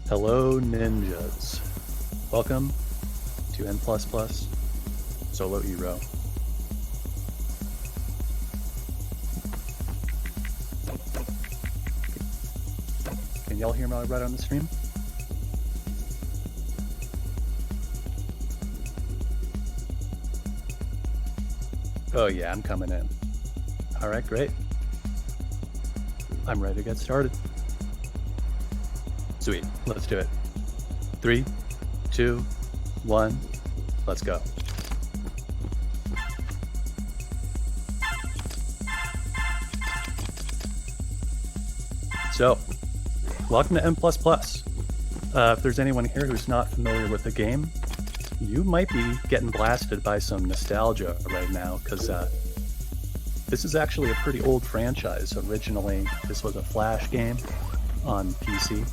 Hello, ninjas. Welcome to N++ Solo Hero. Can y'all hear me right on the stream? Oh yeah, I'm coming in. All right, great. I'm ready to get started. Sweet, let's do it. 3, 2, 1, let's go. So, welcome to N++. If there's anyone here who's not familiar with the game, you might be getting blasted by some nostalgia right now, because this is actually a pretty old franchise. Originally, this was a Flash game on PC.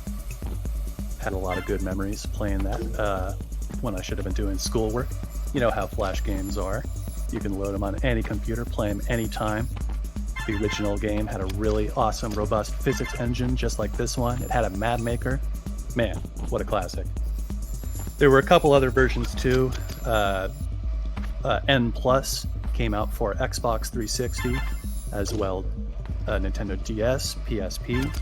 Had a lot of good memories playing that when I should have been doing schoolwork. You know how Flash games are. You can load them on any computer, play them anytime. The original game had a really awesome, robust physics engine just like this one. It had a map maker. Man, what a classic. There were a couple other versions too. N+ came out for Xbox 360, as well Nintendo DS, PSP.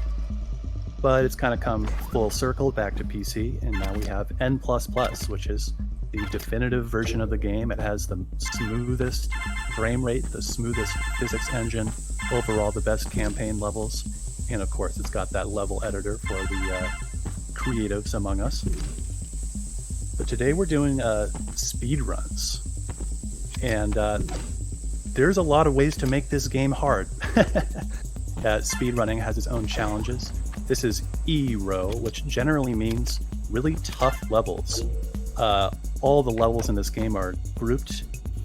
But it's kind of come full circle back to PC, and now we have N++, which is the definitive version of the game. It has the smoothest frame rate, the smoothest physics engine, overall the best campaign levels, and of course it's got that level editor for the creatives among us. But today we're doing speed runs, and there's a lot of ways to make this game hard. Speedrunning has its own challenges. This is E-row, which generally means really tough levels. All the levels in this game are grouped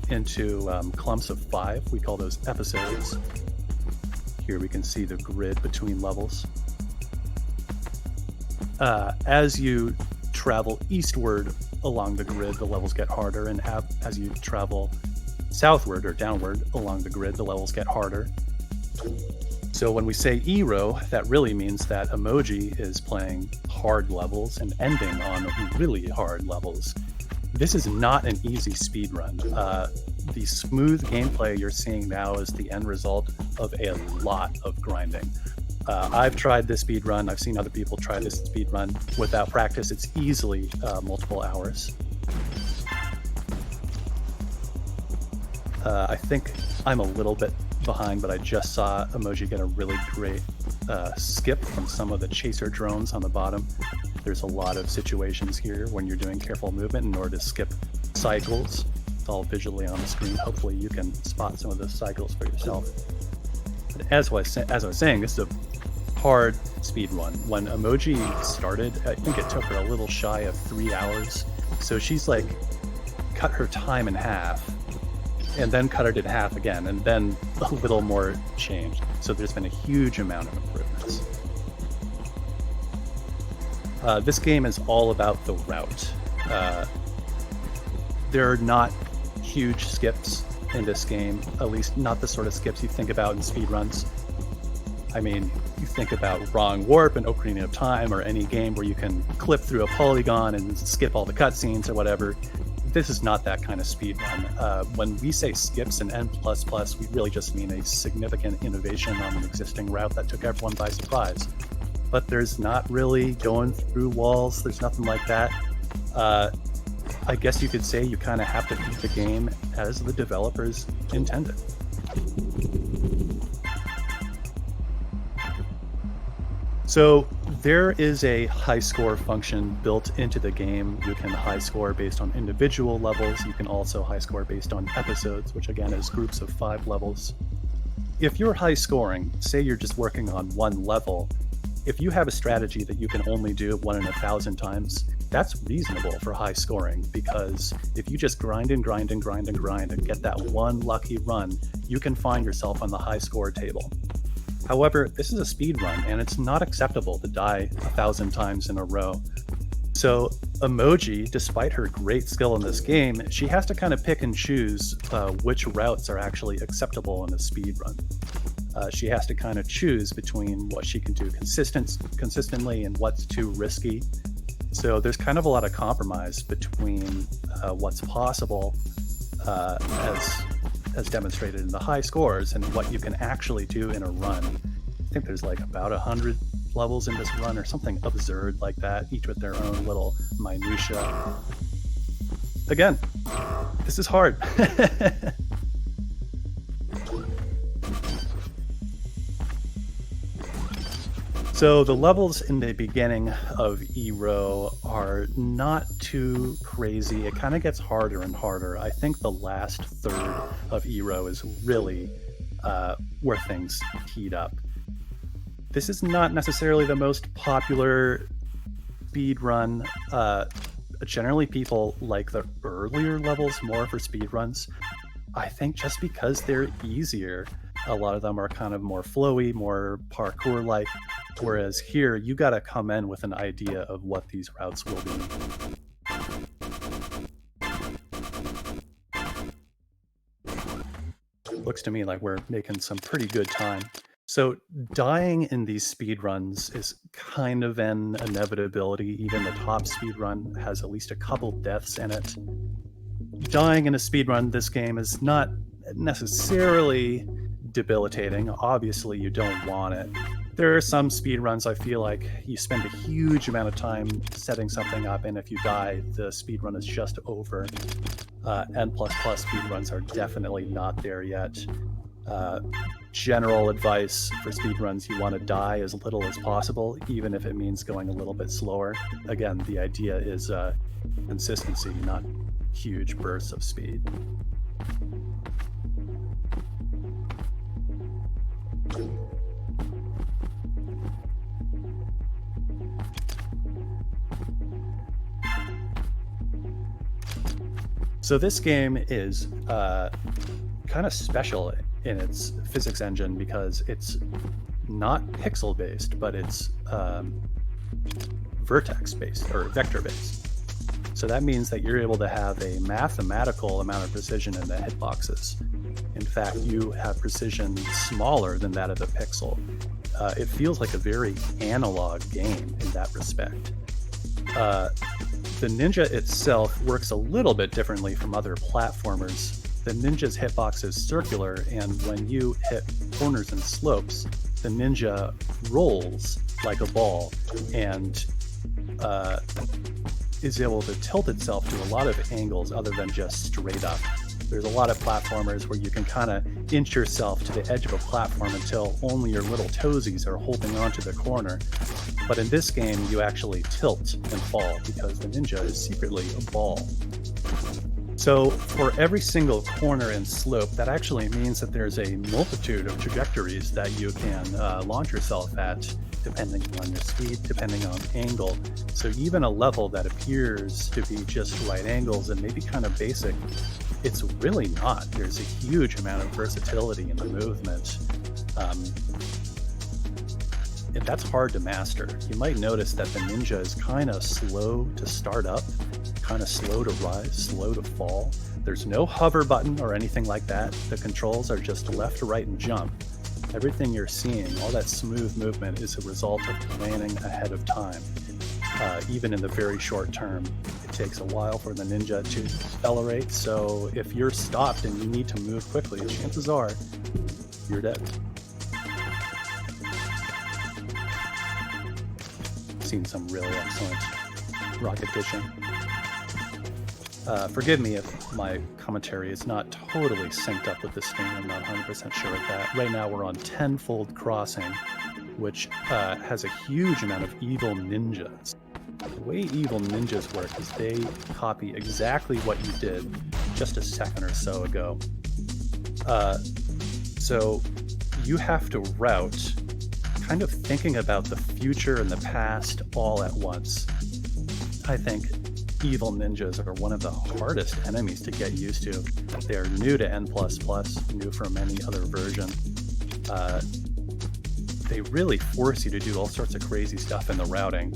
into clumps of 5. We call those episodes. Here we can see the grid between levels. As you travel eastward along the grid, the levels get harder, and as you travel southward or downward along the grid, the levels get harder. So when we say E-row, that really means that Emmoji is playing hard levels and ending on really hard levels. This is not an easy speedrun. The smooth gameplay you're seeing now is the end result of a lot of grinding. I've tried this speedrun. I've seen other people try this speedrun. Without practice, it's easily multiple hours. I think I'm a little bit behind, but I just saw Emmoji get a really great skip from some of the chaser drones on the bottom. There's a lot of situations here when you're doing careful movement in order to skip cycles. It's all visually on the screen. Hopefully you can spot some of those cycles for yourself. But as I was saying, this is a hard speed run. When Emmoji started, I think it took her a little shy of 3 hours. So she's like cut her time in half, and then cut it in half again, and then a little more changed. So there's been a huge amount of improvements. This game is all about the route. There are not huge skips in this game, at least not the sort of skips you think about in speedruns. I mean, you think about Wrong Warp and Ocarina of Time, or any game where you can clip through a polygon and skip all the cutscenes or whatever. This is not that kind of speedrun. When we say skips in N++, we really just mean a significant innovation on an existing route that took everyone by surprise. But there's not really going through walls, there's nothing like that. I guess you could say you kind of have to beat the game as the developers intended. So there is a high score function built into the game. You can high score based on individual levels. You can also high score based on episodes, which again is groups of 5 levels. If you're high scoring, say you're just working on one level, if you have a strategy that you can only do 1 in 1,000 times, that's reasonable for high scoring, because if you just grind and grind and grind and grind and get that one lucky run, you can find yourself on the high score table. However, this is a speed run, and it's not acceptable to die 1,000 times in a row. So Emmoji, despite her great skill in this game, she has to kind of pick and choose which routes are actually acceptable in a speed run. She has to kind of choose between what she can do consistently and what's too risky. So there's kind of a lot of compromise between what's possible as demonstrated in the high scores and what you can actually do in a run. I think there's like about 100 levels in this run or something absurd like that, each with their own little minutia. Again, this is hard. So the levels in the beginning of Eero are not too crazy. It kind of gets harder and harder. I think the last third of Eero is really where things heat up. This is not necessarily the most popular speed run. Generally, people like the earlier levels more for speed runs. I think just because they're easier. A lot of them are kind of more flowy, more parkour-like, whereas here you got to come in with an idea of what these routes will be. Looks to me like we're making some pretty good time. So dying in these speed runs is kind of an inevitability. Even the top speed run has at least a couple deaths in it. Dying in a speed run this game is not necessarily debilitating. Obviously, you don't want it. There are some speedruns I feel like you spend a huge amount of time setting something up, and if you die, the speedrun is just over. N++ speedruns are definitely not there yet. General advice for speedruns, you want to die as little as possible, even if it means going a little bit slower. Again, the idea is consistency, not huge bursts of speed. So this game is kind of special in its physics engine because it's not pixel based, but it's vertex based or vector based. So that means that you're able to have a mathematical amount of precision in the hitboxes. In fact, you have precision smaller than that of a pixel. It feels like a very analog game in that respect. The ninja itself works a little bit differently from other platformers. The ninja's hitbox is circular, and when you hit corners and slopes, the ninja rolls like a ball and is able to tilt itself to a lot of angles other than just straight up. There's a lot of platformers where you can kind of inch yourself to the edge of a platform until only your little toesies are holding onto the corner. But in this game, you actually tilt and fall because the ninja is secretly a ball. So for every single corner and slope, that actually means that there's a multitude of trajectories that you can launch yourself at, depending on your speed, depending on angle. So even a level that appears to be just right angles and maybe kind of basic, it's really not. There's a huge amount of versatility in the movement. And that's hard to master. You might notice that the ninja is kind of slow to start up, kind of slow to rise, slow to fall. There's no hover button or anything like that. The controls are just left, right, and jump. Everything you're seeing, all that smooth movement, is a result of planning ahead of time. Even in the very short term, it takes a while for the ninja to accelerate, so if you're stopped and you need to move quickly, chances are you're dead. Seen some really excellent rocket dishing. Forgive me if my commentary is not totally synced up with this game. I'm not 100% sure of that. Right now we're on Tenfold Crossing, which has a huge amount of evil ninjas. The way evil ninjas work is they copy exactly what you did just a second or so ago. So you have to route, kind of thinking about the future and the past all at once. I think evil ninjas are one of the hardest enemies to get used to. They're new to N++, new from any other version. They really force you to do all sorts of crazy stuff in the routing.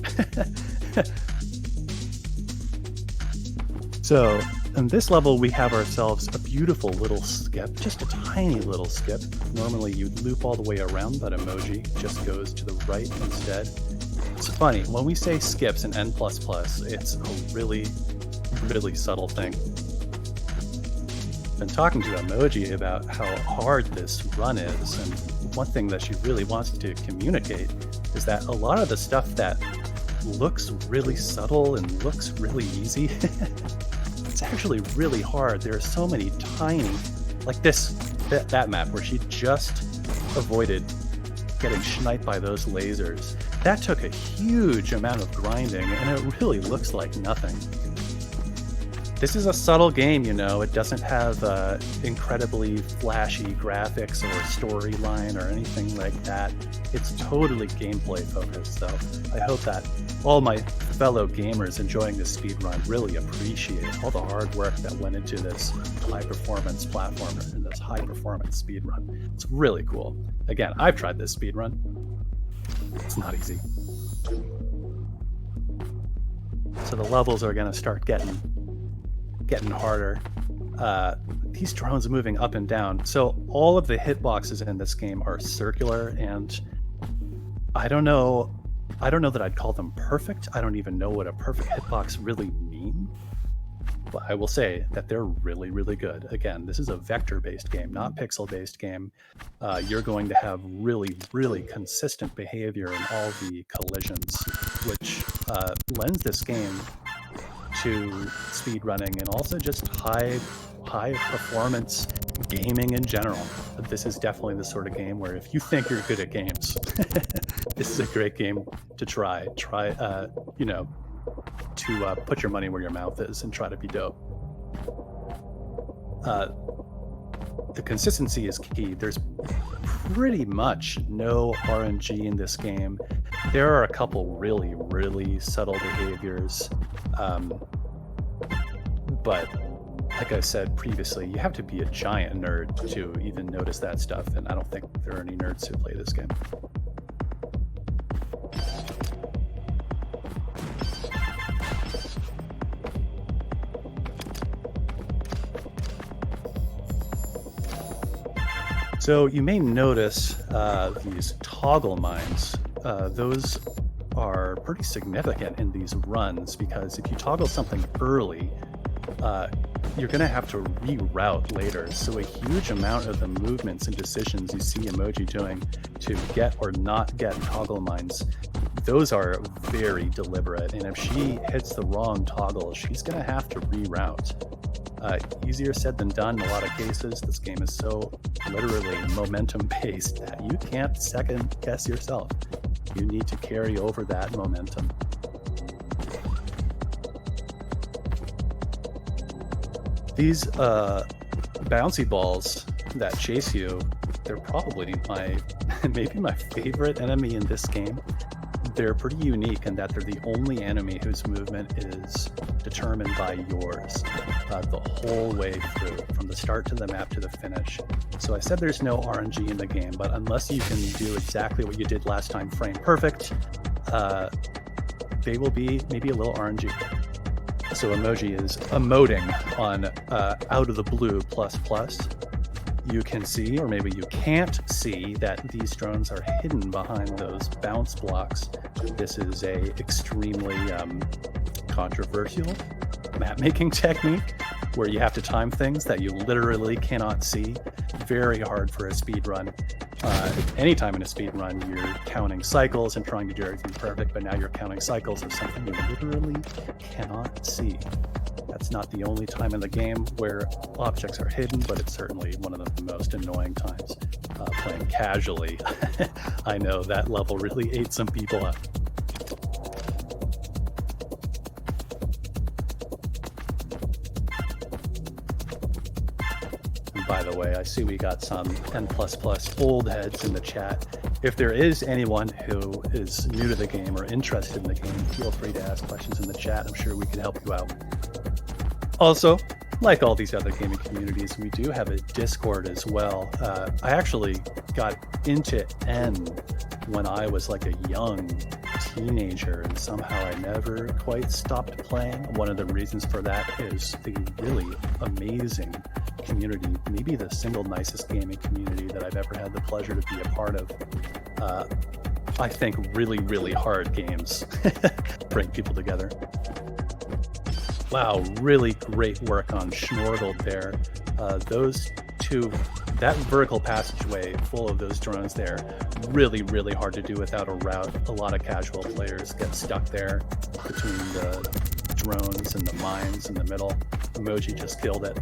So, in this level, we have ourselves a beautiful little skip, just a tiny little skip. Normally, you'd loop all the way around, but Emmoji just goes to the right instead. It's funny, when we say skips in N++, it's a really, really subtle thing. Been talking to Emmoji about how hard this run is, and one thing that she really wants to communicate is that a lot of the stuff that looks really subtle and looks really easy, it's actually really hard. There are so many tiny, like that map where she just avoided getting sniped by those lasers. That took a huge amount of grinding, and it really looks like nothing. This is a subtle game, you know. It doesn't have incredibly flashy graphics or storyline or anything like that. It's totally gameplay focused, so I hope that all my fellow gamers enjoying this speedrun really appreciate all the hard work that went into this high-performance platformer and this high-performance speedrun. It's really cool. Again, I've tried this speedrun. It's not easy. So the levels are going to start getting harder. These drones moving up and down. So all of the hitboxes in this game are circular, and I don't know that I'd call them perfect. I don't even know what a perfect hitbox really mean. But I will say that they're really, really good. Again, this is a vector-based game, not pixel-based game. You're going to have really, really consistent behavior in all the collisions, which lends this game to speedrunning and also just high performance gaming in general. This is definitely the sort of game where if you think you're good at games, this is a great game to try. To put your money where your mouth is and try to be dope. The consistency is key. There's pretty much no RNG in this game. There are a couple really, really subtle behaviors. But like I said previously, you have to be a giant nerd to even notice that stuff, and I don't think there are any nerds who play this game. So you may notice these toggle mines. Those are pretty significant in these runs because if you toggle something early, you're going to have to reroute later. So a huge amount of the movements and decisions you see Emmoji doing to get or not get toggle mines, those are very deliberate. And if she hits the wrong toggle, she's going to have to reroute. Easier said than done in a lot of cases. This game is so literally momentum based that you can't second guess yourself. You need to carry over that momentum. These bouncy balls that chase you, they're probably maybe my favorite enemy in this game. They're pretty unique in that they're the only enemy whose movement is determined by yours the whole way through, from the start to the map to the finish. So I said there's no RNG in the game, but unless you can do exactly what you did last time, frame perfect, they will be maybe a little RNG. So Emmoji is emoting on out of the blue ++. You can see, or maybe you can't see, that these drones are hidden behind those bounce blocks. This is a extremely controversial map-making technique where you have to time things that you literally cannot see. Very hard for a speed run. Anytime in a speed run, you're counting cycles and trying to do everything perfect, but now you're counting cycles of something you literally cannot see. That's not the only time in the game where objects are hidden, but it's certainly one of the most annoying times. Playing casually, I know that level really ate some people up. And by the way, I see we got some N++ old heads in the chat. If there is anyone who is new to the game or interested in the game, feel free to ask questions in the chat. I'm sure we can help you out. Also, like all these other gaming communities, we do have a Discord as well. I actually got into N when I was like a young teenager, and somehow I never quite stopped playing. One of the reasons for that is the really amazing community, maybe the single nicest gaming community that I've ever had the pleasure to be a part of. I think really, really hard games bring people together. Wow, really great work on Schnorgled there. Those two, that vertical passageway full of those drones there, really, really hard to do without a route. A lot of casual players get stuck there between the drones and the mines in the middle. Emmoji just killed it.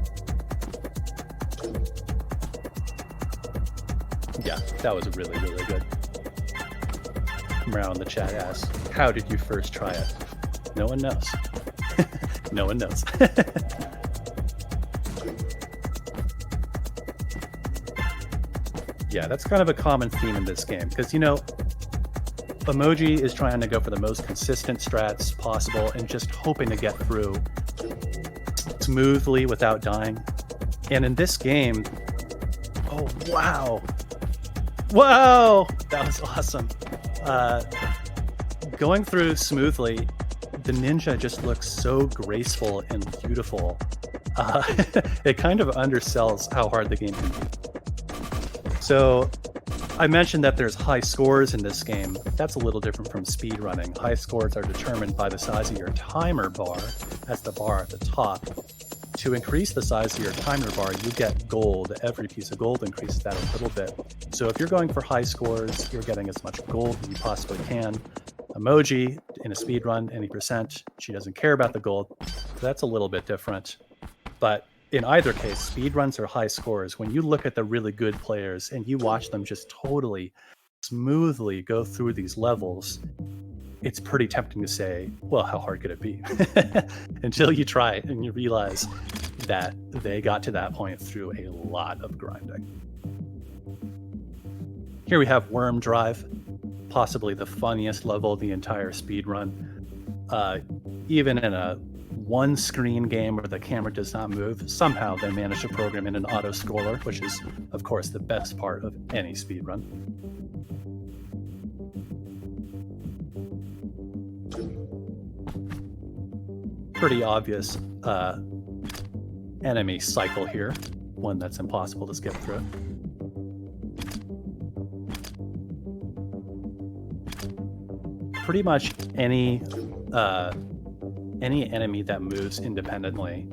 Yeah, that was really, really good. Around the chat asks, how did you first try it? No one knows. No one knows. Yeah, that's kind of a common theme in this game, because, you know, Emmoji is trying to go for the most consistent strats possible and just hoping to get through smoothly without dying. And in this game, oh, wow. Whoa! That was awesome. Going through smoothly, the ninja just looks so graceful and beautiful. It kind of undersells how hard the game can be. So I mentioned that there's high scores in this game. That's a little different from speedrunning. High scores are determined by the size of your timer bar. That's the bar at the top. To increase the size of your timer bar, you get gold. Every piece of gold increases that a little bit. So if you're going for high scores, you're getting as much gold as you possibly can. Emmoji, in a speedrun, any percent, she doesn't care about the gold. So that's a little bit different. But in either case, speedruns are high scores. When you look at the really good players and you watch them just totally smoothly go through these levels, it's pretty tempting to say, well, how hard could it be? Until you try it and you realize that they got to that point through a lot of grinding. Here we have Worm Drive, possibly the funniest level of the entire speedrun. Even in a one-screen game where the camera does not move, somehow they managed to program in an auto-scroller, which is, of course, the best part of any speedrun. Pretty obvious enemy cycle here, one that's impossible to skip through. Pretty much any enemy that moves independently,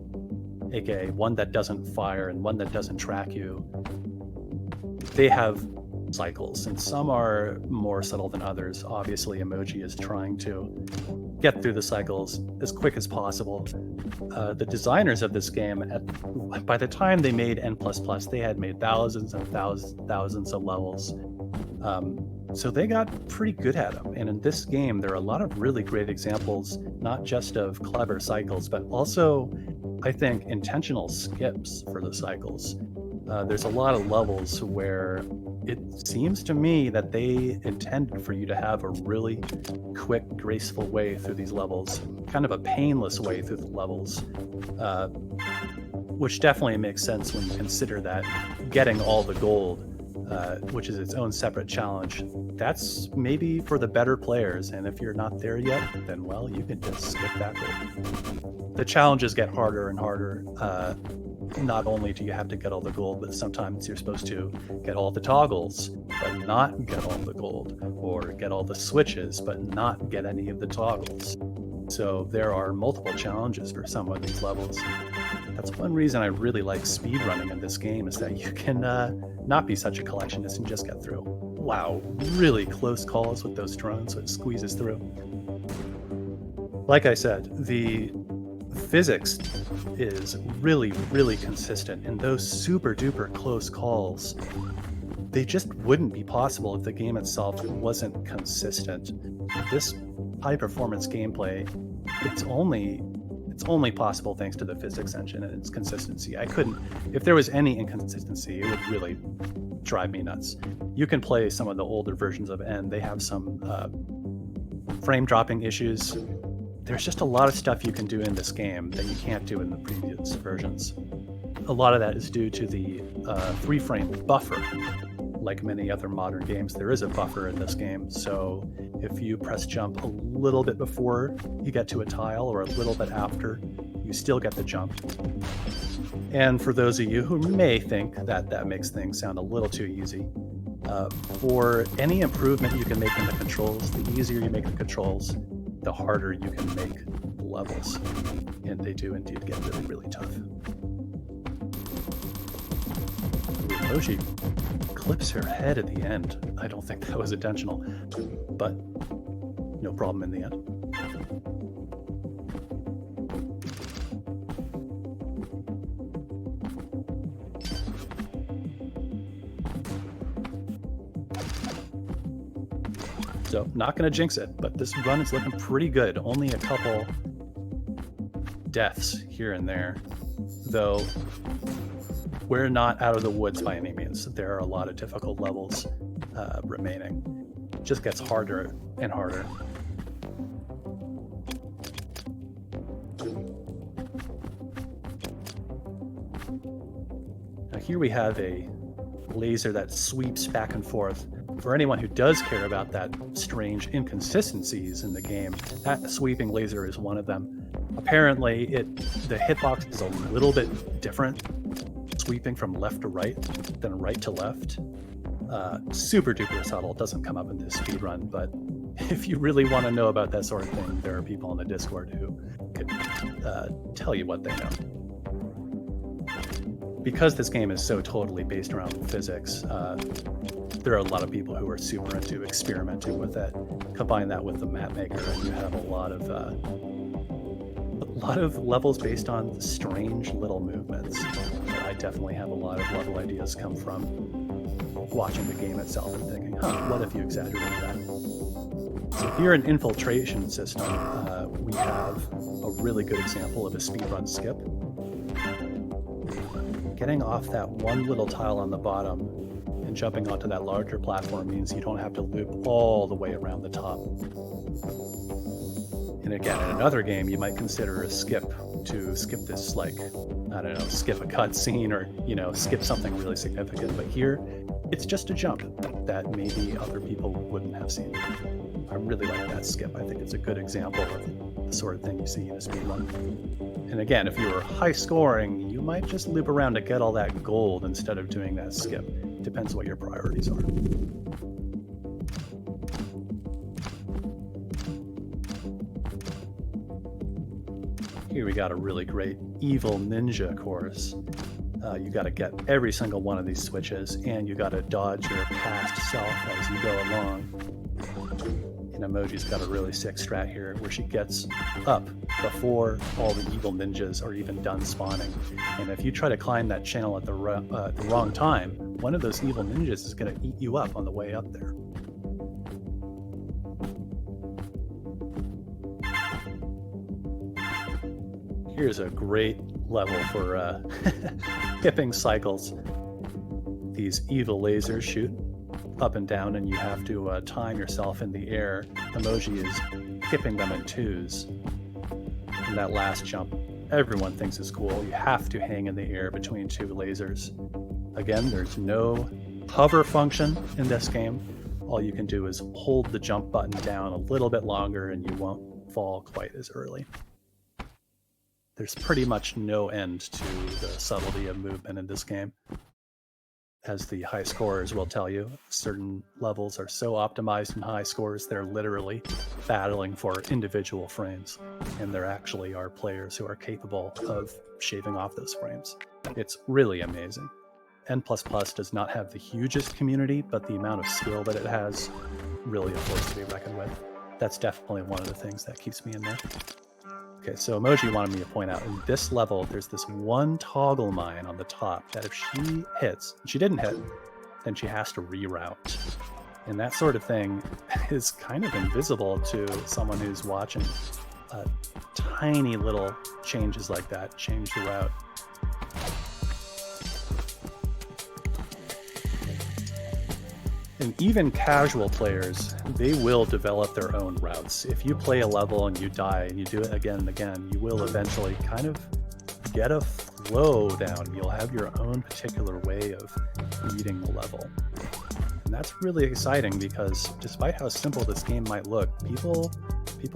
aka one that doesn't fire and one that doesn't track you, they have cycles, and some are more subtle than others. Obviously, Emmoji is trying to get through the cycles as quick as possible. The designers of this game, by the time they made N++, they had made thousands and thousands of levels. So they got pretty good at them. And in this game, there are a lot of really great examples, not just of clever cycles, but also, I think, intentional skips for the cycles. There's a lot of levels where it seems to me that they intended for you to have a really quick, graceful way through these levels, kind of a painless way through the levels, which definitely makes sense when you consider that getting all the gold, which is its own separate challenge, that's maybe for the better players, and if you're not there yet, then, well, you can just skip that gold. The challenges get harder and harder. Not only do you have to get all the gold, but sometimes you're supposed to get all the toggles, but not get all the gold, or get all the switches, but not get any of the toggles. So there are multiple challenges for some of these levels. That's one reason I really like speedrunning in this game, is that you can not be such a collectionist and just get through. Wow, really close calls with those drones, so it squeezes through. Like I said, the physics is really, really consistent, and those super duper close calls, they just wouldn't be possible if the game itself wasn't consistent. This high performance gameplay, it's only possible thanks to the physics engine and its consistency. If there was any inconsistency, it would really drive me nuts. You can play some of the older versions of N. They have some frame dropping issues. There's just a lot of stuff you can do in this game that you can't do in the previous versions. A lot of that is due to the free-frame buffer. Like many other modern games, there is a buffer in this game, so if you press jump a little bit before you get to a tile or a little bit after, you still get the jump. And for those of you who may think that that makes things sound a little too easy, For any improvement you can make in the controls, the easier you make the controls, the harder you can make levels. And they do indeed get really, really tough. Emmoji clips her head at the end. I don't think that was intentional, but no problem in the end. So not going to jinx it, but this run is looking pretty good. Only a couple deaths here and there, though we're not out of the woods by any means. There are a lot of difficult levels remaining. It just gets harder and harder. Now here we have a laser that sweeps back and forth. For anyone who does care about that strange inconsistencies in the game, that sweeping laser is one of them. Apparently, the hitbox is a little bit different, sweeping from left to right than right to left. Super duper subtle, doesn't come up in this speedrun, but if you really want to know about that sort of thing, there are people on the Discord who could tell you what they know. Because this game is so totally based around physics, there are a lot of people who are super into experimenting with it. Combine that with the map maker, and you have a lot of levels based on strange little movements. I definitely have a lot of level ideas come from watching the game itself and thinking, what if you exaggerated that? So here in Infiltration System, we have a really good example of a speedrun skip. Getting off that one little tile on the bottom and jumping onto that larger platform means you don't have to loop all the way around the top. And again, in another game, you might consider a skip to skip this, like, I don't know, skip a cutscene or, skip something really significant. But here, it's just a jump that maybe other people wouldn't have seen. I really like that skip. I think it's a good example of the sort of thing you see in a speedrun. And again, if you were high scoring, you might just loop around to get all that gold instead of doing that skip. Depends what your priorities are. Here we got a really great evil ninja course. You got to get every single one of these switches, and you got to dodge your past self as you go along. And Emmoji's got a really sick strat here where she gets up before all the evil ninjas are even done spawning. And if you try to climb that channel at the wrong time, one of those evil ninjas is going to eat you up on the way up there. Here's a great level for hipping cycles. These evil lasers shoot up and down, and you have to time yourself in the air. Emmoji is hipping them in twos. And that last jump, everyone thinks is cool. You have to hang in the air between two lasers. Again, there's no hover function in this game. All you can do is hold the jump button down a little bit longer and you won't fall quite as early. There's pretty much no end to the subtlety of movement in this game. As the high scorers will tell you, certain levels are so optimized in high scores, they're literally battling for individual frames. And there actually are players who are capable of shaving off those frames. It's really amazing. N++ does not have the hugest community, but the amount of skill that it has really a force to be reckoned with. That's definitely one of the things that keeps me in there. Okay, so Emmoji wanted me to point out, in this level, there's this one toggle mine on the top that if she hits, and she didn't hit, then she has to reroute. And that sort of thing is kind of invisible to someone who's watching. Tiny little changes like that change the route. And even casual players, they will develop their own routes. If you play a level and you die and you do it again and again, you will eventually kind of get a flow down. You'll have your own particular way of beating the level. And that's really exciting because despite how simple this game might look, people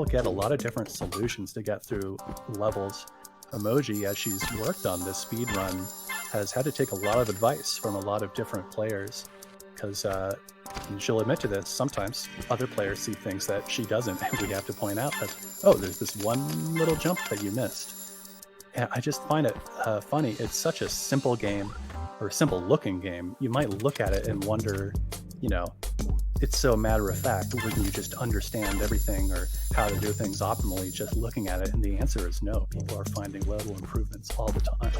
get a lot of different solutions to get through levels. Emmoji, as she's worked on this speedrun, has had to take a lot of advice from a lot of different players, because she'll admit to this. Sometimes other players see things that she doesn't, and we have to point out that, oh, there's this one little jump that you missed. And I just find it funny. It's such a simple game, or a simple looking game. You might look at it and wonder, you know, it's so matter of fact. Wouldn't you just understand everything or how to do things optimally just looking at it? And the answer is no. People are finding little improvements all the time.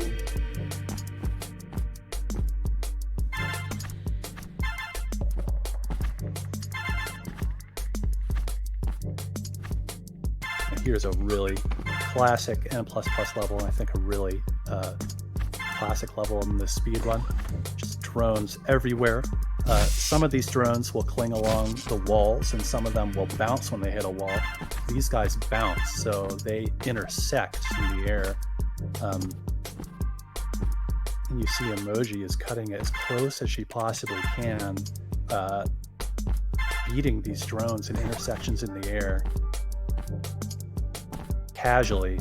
And here's a really classic N++ level, and I think a really classic level in the speed run. Just drones everywhere. Some of these drones will cling along the walls, and some of them will bounce when they hit a wall. These guys bounce, so they intersect in the air. And you see Emmoji is cutting as close as she possibly can, beating these drones in intersections in the air. Casually,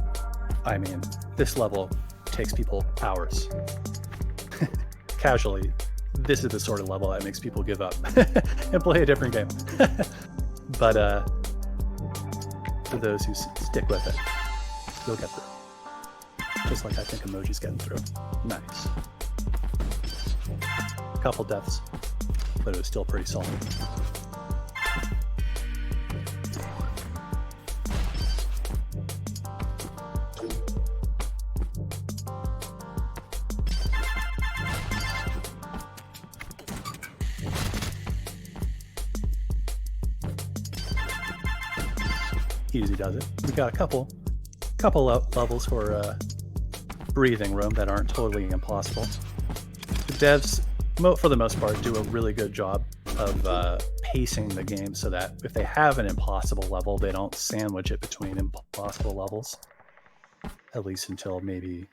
I mean, this level takes people hours. Casually, this is the sort of level that makes people give up and play a different game. But for those who stick with it, you'll get through. Just like I think Emmoji's getting through. Nice. A couple deaths, but it was still pretty solid. Easy does it. We got a couple levels for breathing room that aren't totally impossible. The devs, for the most part, do a really good job of pacing the game so that if they have an impossible level, they don't sandwich it between impossible levels. At least until maybe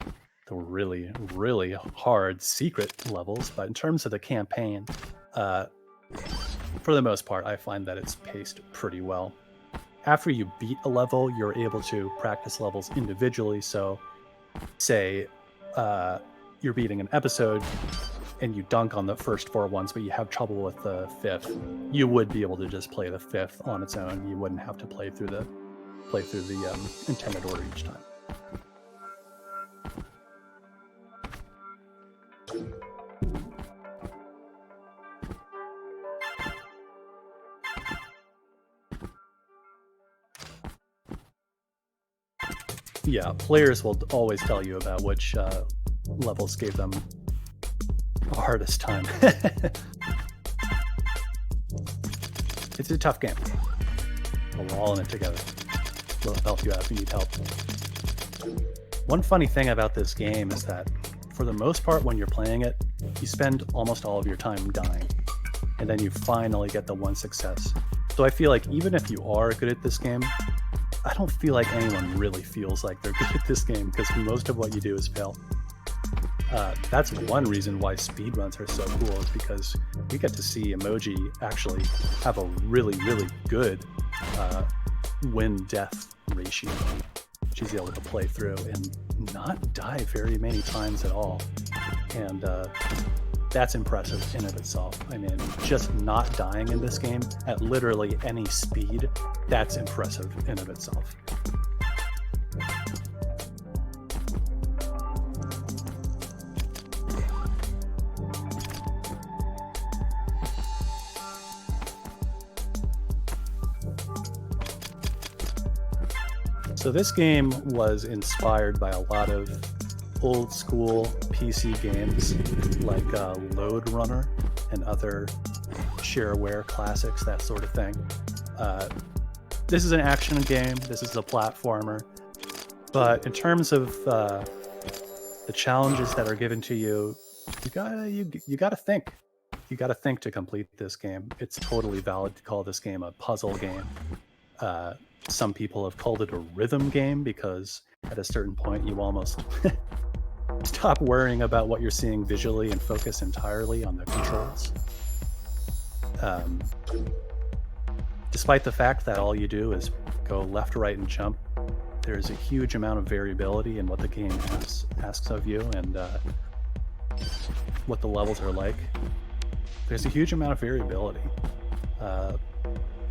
the really, really hard secret levels. But in terms of the campaign, for the most part, I find that it's paced pretty well. After you beat a level, you're able to practice levels individually. So, say you're beating an episode and you dunk on the first 4 ones, but you have trouble with the 5th, you would be able to just play the 5th on its own. You wouldn't have to play through the intended order each time. Yeah, players will always tell you about which levels gave them the hardest time. It's a tough game. We're all in it together. We'll help you out if you need help. One funny thing about this game is that, for the most part, when you're playing it, you spend almost all of your time dying, and then you finally get the one success. So I feel like even if you are good at this game, I don't feel like anyone really feels like they're good at this game, because most of what you do is fail. That's one reason why speedruns are so cool, is because we get to see Emmoji actually have a really, really good win-death ratio. She's able to play through and not die very many times at all. And that's impressive in of itself. I mean, just not dying in this game at literally any speed, that's impressive in of itself. So this game was inspired by a lot of old school PC games like Load Runner and other shareware classics, that sort of thing. This is an action game, this is a platformer, but in terms of the challenges that are given to you, you gotta think. You gotta think to complete this game. It's totally valid to call this game a puzzle game. Some people have called it a rhythm game because at a certain point you almost stop worrying about what you're seeing visually and focus entirely on the controls. Despite the fact that all you do is go left, right, and jump, there's a huge amount of variability in what the game asks of you and what the levels are like. there's a huge amount of variability.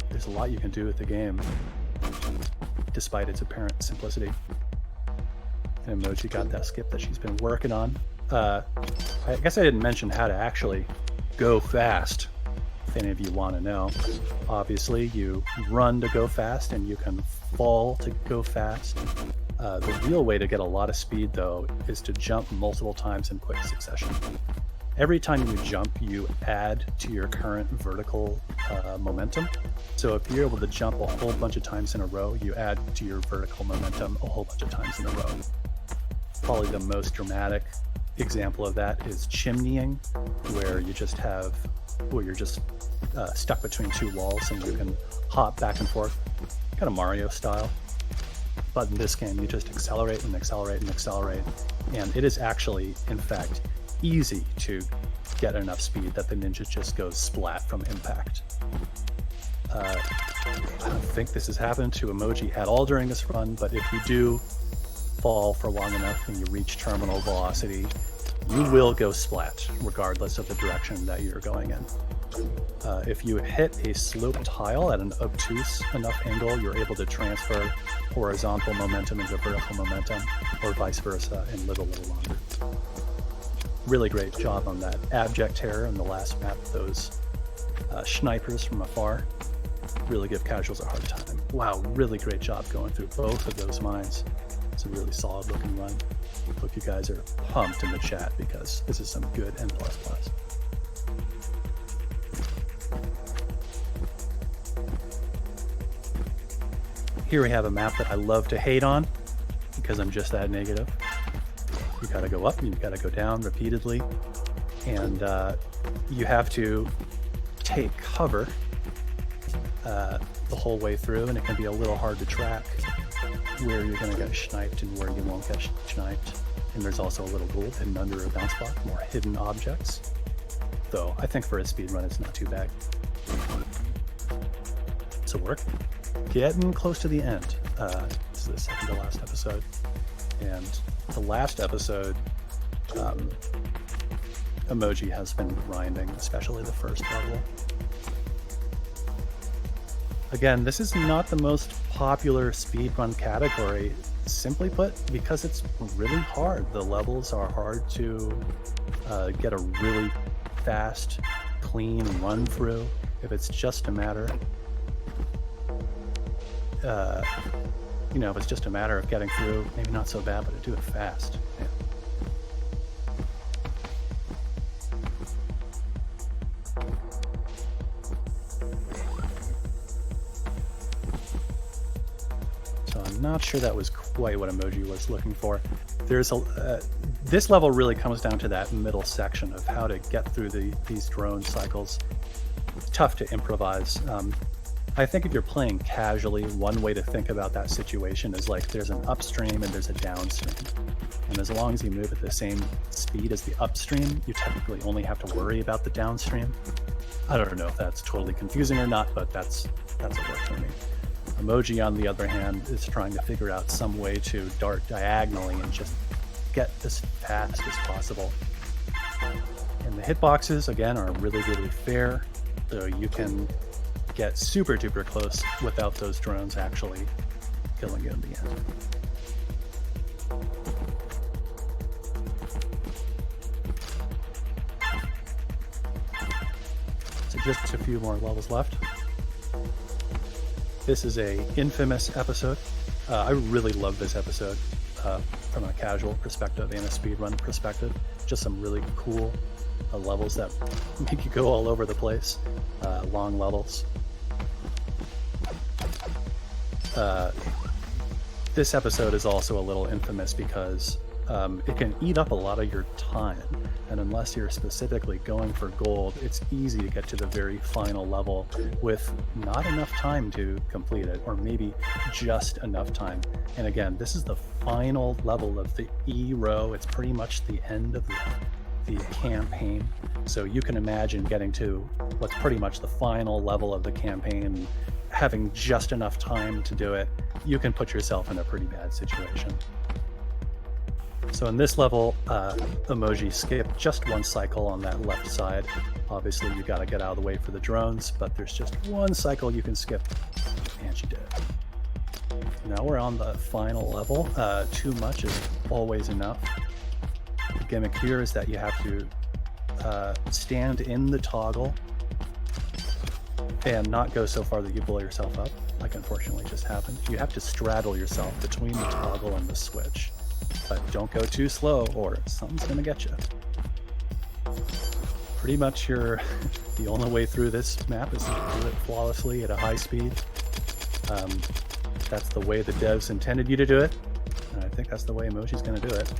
There's a lot you can do with the game, despite its apparent simplicity. And Emmoji got that skip that she's been working on. I guess I didn't mention how to actually go fast, if any of you want to know. Obviously, you run to go fast, and you can fall to go fast. The real way to get a lot of speed, though, is to jump multiple times in quick succession. Every time you jump, you add to your current vertical momentum. So if you're able to jump a whole bunch of times in a row, you add to your vertical momentum a whole bunch of times in a row. Probably the most dramatic example of that is chimneying, where you're just stuck between two walls and you can hop back and forth, kind of Mario style. But in this game, you just accelerate and accelerate and accelerate, and it is actually, in fact, easy to get enough speed that the ninja just goes splat from impact. I don't think this has happened to Emmoji at all during this run, but if you do fall for long enough and you reach terminal velocity, you will go splat, regardless of the direction that you're going in. If you hit a sloped tile at an obtuse enough angle, you're able to transfer horizontal momentum into vertical momentum, or vice versa, and live a little longer. Really great job on that abject terror in the last map. Those snipers from afar really give casuals a hard time. Wow, really great job going through both of those mines. It's a really solid looking run. Hope you guys are pumped in the chat, because this is some good N++. Here we have a map that I love to hate on, because I'm just that negative. You gotta go up and you gotta go down repeatedly, and you have to take cover the whole way through, and it can be a little hard to track where you're gonna get sniped and where you won't get sniped. And there's also a little gold hidden under a bounce block, more hidden objects. Though I think for a speed run, it's not too bad. So we're getting close to the end. This is the second to last episode, and the last episode, Emmoji has been grinding, especially the first level. Again, this is not the most popular speedrun category, simply put, because it's really hard. The levels are hard to get a really fast, clean run through. If it's just a matter, if it's just a matter of getting through, maybe not so bad, but to do it fast. Yeah. So I'm not sure that was quite what Emmoji was looking for. There's this level really comes down to that middle section of how to get through these drone cycles. It's tough to improvise. I think if you're playing casually, one way to think about that situation is like there's an upstream and there's a downstream. And as long as you move at the same speed as the upstream, you technically only have to worry about the downstream. I don't know if that's totally confusing or not, but that's what works for me. Emmoji, on the other hand, is trying to figure out some way to dart diagonally and just get as fast as possible. And the hitboxes, again, are really, really fair, so you can get super duper close without those drones actually killing you in the end. So just a few more levels left. This is a infamous episode. I really love this episode from a casual perspective and a speedrun perspective. Just some really cool levels that make you go all over the place. Long levels. This episode is also a little infamous because it can eat up a lot of your time, and unless you're specifically going for gold, it's easy to get to the very final level with not enough time to complete it, or maybe just enough time. And again, this is the final level of the E row. It's pretty much the end of the campaign, so you can imagine getting to what's pretty much the final level of the campaign, having just enough time to do it. You can put yourself in a pretty bad situation. So in this level, Emmoji skipped just one cycle on that left side. Obviously, you got to get out of the way for the drones, but there's just one cycle you can skip, and she did it. Now we're on the final level. Too much is always enough. The gimmick here is that you have to stand in the toggle and not go so far that you blow yourself up, like unfortunately just happened. You have to straddle yourself between the toggle and the switch. But don't go too slow or something's gonna get you. Pretty much the only way through this map is to do it flawlessly at a high speed. That's the way the devs intended you to do it, and I think that's the way Emmoji's gonna do it.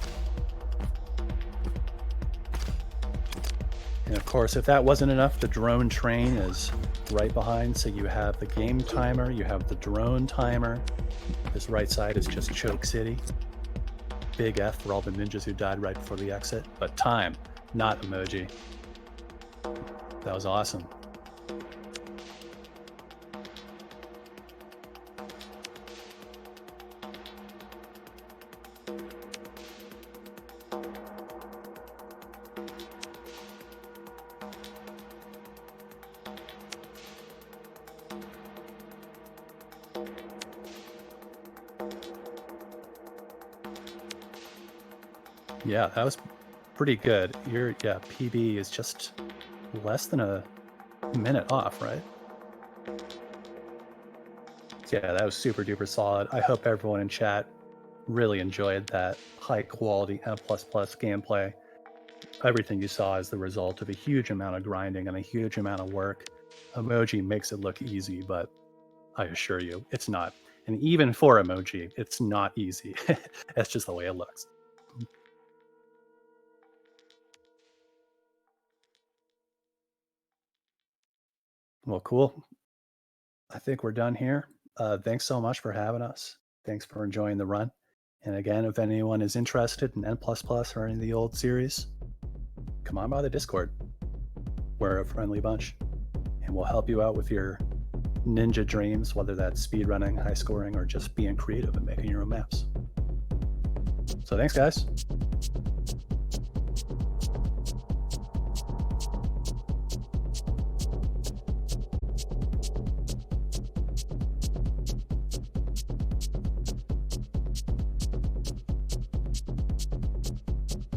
And of course, if that wasn't enough, the drone train is right behind. So you have the game timer, you have the drone timer. This right side is just Choke City. Big F for all the ninjas who died right before the exit. But time, not Emmoji. That was awesome. Yeah, that was pretty good. Your PB is just less than a minute off, right? Yeah, that was super duper solid. I hope everyone in chat really enjoyed that high quality M++ gameplay. Everything you saw is the result of a huge amount of grinding and a huge amount of work. Emmoji makes it look easy, but I assure you, it's not. And even for Emmoji, it's not easy. That's just the way it looks. Well, cool. I think we're done here. Thanks so much for having us. Thanks for enjoying the run. And again, if anyone is interested in N++ or any of the old series, come on by the Discord. We're a friendly bunch, and we'll help you out with your ninja dreams, whether that's speedrunning, high scoring, or just being creative and making your own maps. So thanks, guys.